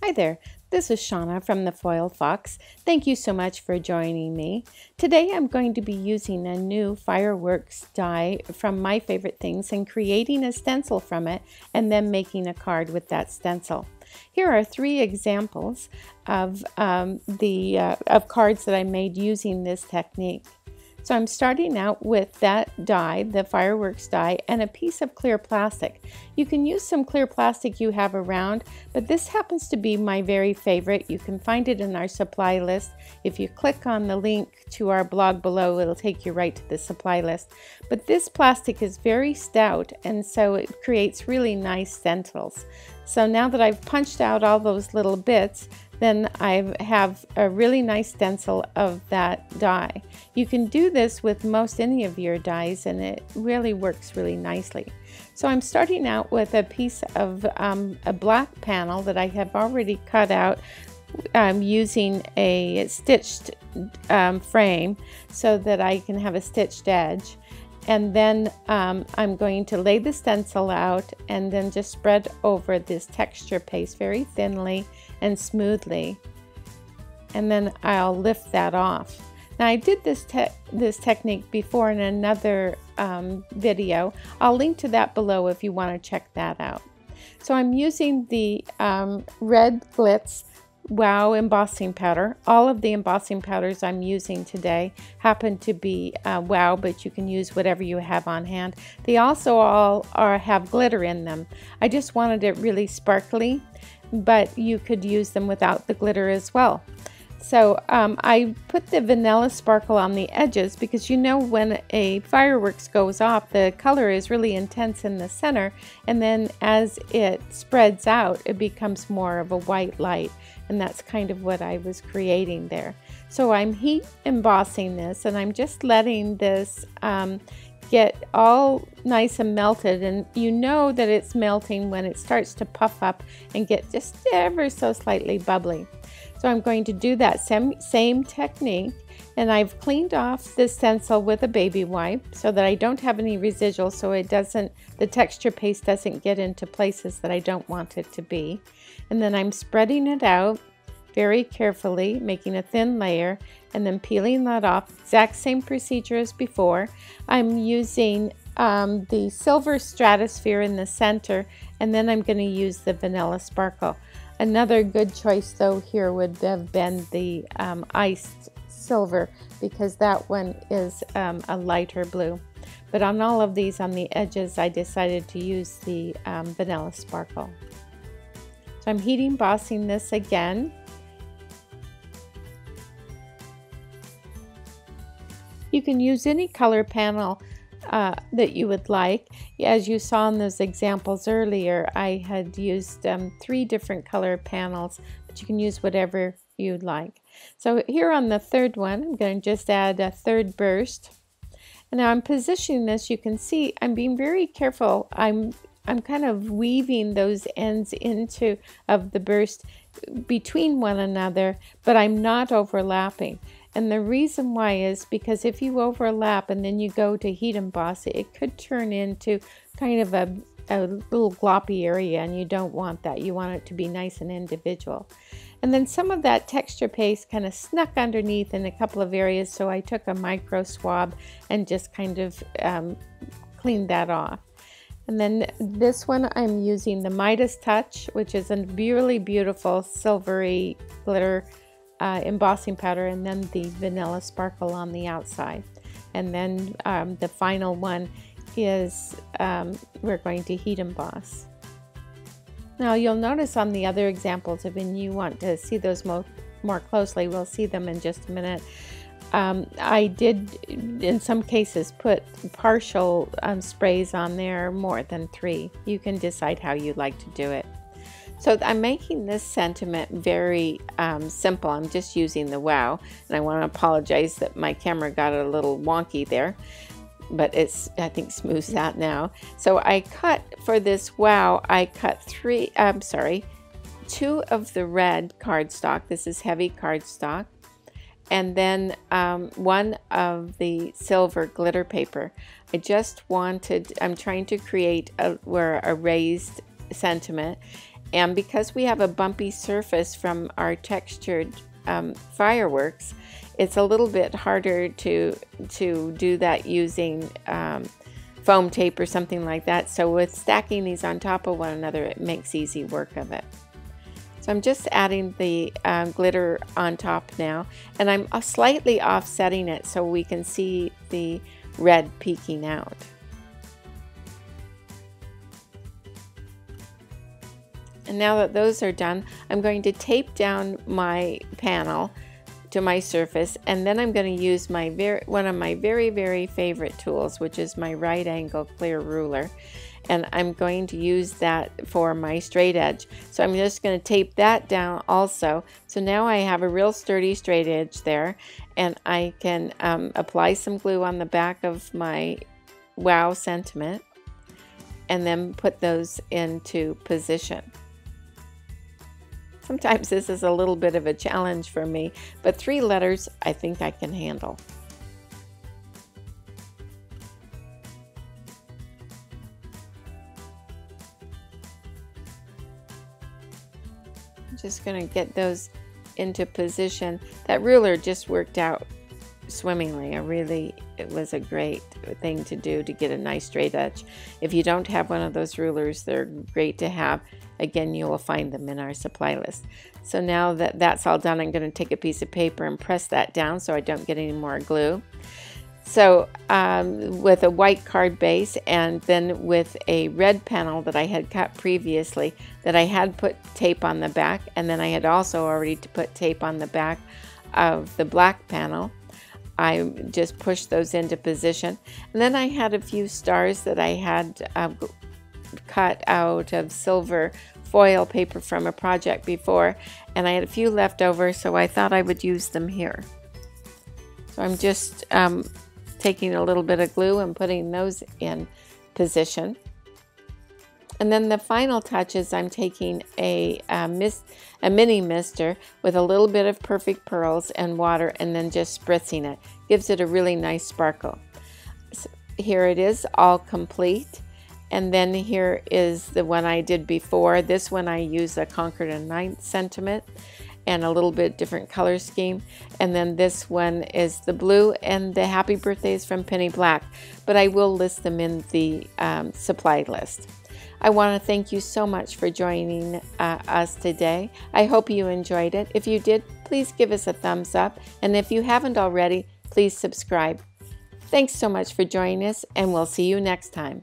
Hi there, this is Shauna from the Foil Fox. Thank you so much for joining me. Today I'm going to be using a new fireworks die from My Favorite Things and creating a stencil from it and then making a card with that stencil. Here are 3 examples of cards that I made using this technique. So I'm starting out with that die, the fireworks die, and a piece of clear plastic. You can use some clear plastic you have around, but this happens to be my very favorite. You can find it in our supply list. If you click on the link to our blog below, it'll take you right to the supply list. But this plastic is very stout, and so it creates really nice stencils. So now that I've punched out all those little bits, then I have a really nice stencil of that die. You can do this with most any of your dies and it really works really nicely. So I'm starting out with a piece of a black panel that I have already cut out using a stitched frame so that I can have a stitched edge. And then I'm going to lay the stencil out and then just spread over this texture paste very thinly and smoothly. And then I'll lift that off. Now I did this technique before in another video. I'll link to that below if you want to check that out. So I'm using the red glitz Wow embossing powder. All of the embossing powders I'm using today happen to be Wow, but you can use whatever you have on hand. They also all have glitter in them. I just wanted it really sparkly, but you could use them without the glitter as well. So I put the vanilla sparkle on the edges because you know when a fireworks goes off, the color is really intense in the center, and then as it spreads out, it becomes more of a white light, and that's kind of what I was creating there. So I'm heat embossing this, and I'm just letting this get all nice and melted, and you know that it's melting when it starts to puff up and get just ever so slightly bubbly. So I'm going to do that same technique, and I've cleaned off the stencil with a baby wipe so that I don't have any residual, so the texture paste doesn't get into places that I don't want it to be. And then I'm spreading it out very carefully, making a thin layer, and then peeling that off. Exact same procedure as before. I'm using the silver stratosphere in the center, and then I'm going to use the vanilla sparkle. Another good choice though here would have been the iced silver, because that one is a lighter blue. But on all of these on the edges I decided to use the vanilla sparkle. So I'm heat embossing this again. You can use any color panel that you would like. As you saw in those examples earlier, I had used 3 different color panels, but you can use whatever you'd like. So here on the third one, I'm going to just add a third burst. And now I'm positioning this. You can see I'm being very careful. I'm kind of weaving those ends of the burst between one another, but I'm not overlapping. And the reason why is because if you overlap and then you go to heat emboss it could turn into kind of a little gloppy area, and you don't want that. You want it to be nice and individual. And then some of that texture paste kind of snuck underneath in a couple of areas, so I took a micro swab and just kind of cleaned that off. And then this one I'm using the Midas Touch, which is a really beautiful silvery glitter embossing powder, and then the vanilla sparkle on the outside. And then the final one is we're going to heat emboss. Now you'll notice on the other examples, if you want to see those more closely, we'll see them in just a minute. I did in some cases put partial sprays on there, more than 3. You can decide how you like to do it. So I'm making this sentiment very simple. I'm just using the Wow, and I want to apologize that my camera got a little wonky there, but it's, I think, smooths out now. So I cut, for this Wow, I cut 2 of the red cardstock. This is heavy cardstock. And then 1 of the silver glitter paper. I'm trying to create a raised sentiment, And because we have a bumpy surface from our textured fireworks, it's a little bit harder to do that using foam tape or something like that. So with stacking these on top of one another, it makes easy work of it. So I'm just adding the glitter on top now, and I'm slightly offsetting it so we can see the red peeking out. And now that those are done, I'm going to tape down my panel to my surface, and then I'm going to use my one of my very favorite tools, which is my right angle clear ruler, and I'm going to use that for my straight edge. So I'm just going to tape that down also. So now I have a real sturdy straight edge there, and I can apply some glue on the back of my wow sentiment and then put those into position. Sometimes this is a little bit of a challenge for me, but 3 letters I think I can handle. I'm just going to get those into position. That ruler just worked out swimmingly. It was a great thing to do to get a nice straight edge. If you don't have one of those rulers, they're great to have. Again, you will find them in our supply list. So now that that's all done, I'm going to take a piece of paper and press that down so I don't get any more glue. So with a white card base, and then with a red panel that I had cut previously, that I had put tape on the back, and then I had also already put tape on the back of the black panel. I just pushed those into position. And then I had a few stars that I had cut out of silver foil paper from a project before, and I had a few left over, so I thought I would use them here. So I'm just taking a little bit of glue and putting those in position. And then the final touch is I'm taking a mini mister with a little bit of perfect pearls and water, and then just spritzing it. Gives it a really nice sparkle. So here it is, all complete. And then here is the one I did before. This one I use a Concord and 9th sentiment and a little bit different color scheme. And then this one is the blue, and the happy birthdays from Penny Black. But I will list them in the supply list. I want to thank you so much for joining us today. I hope you enjoyed it. If you did, please give us a thumbs up. And if you haven't already, please subscribe. Thanks so much for joining us, and we'll see you next time.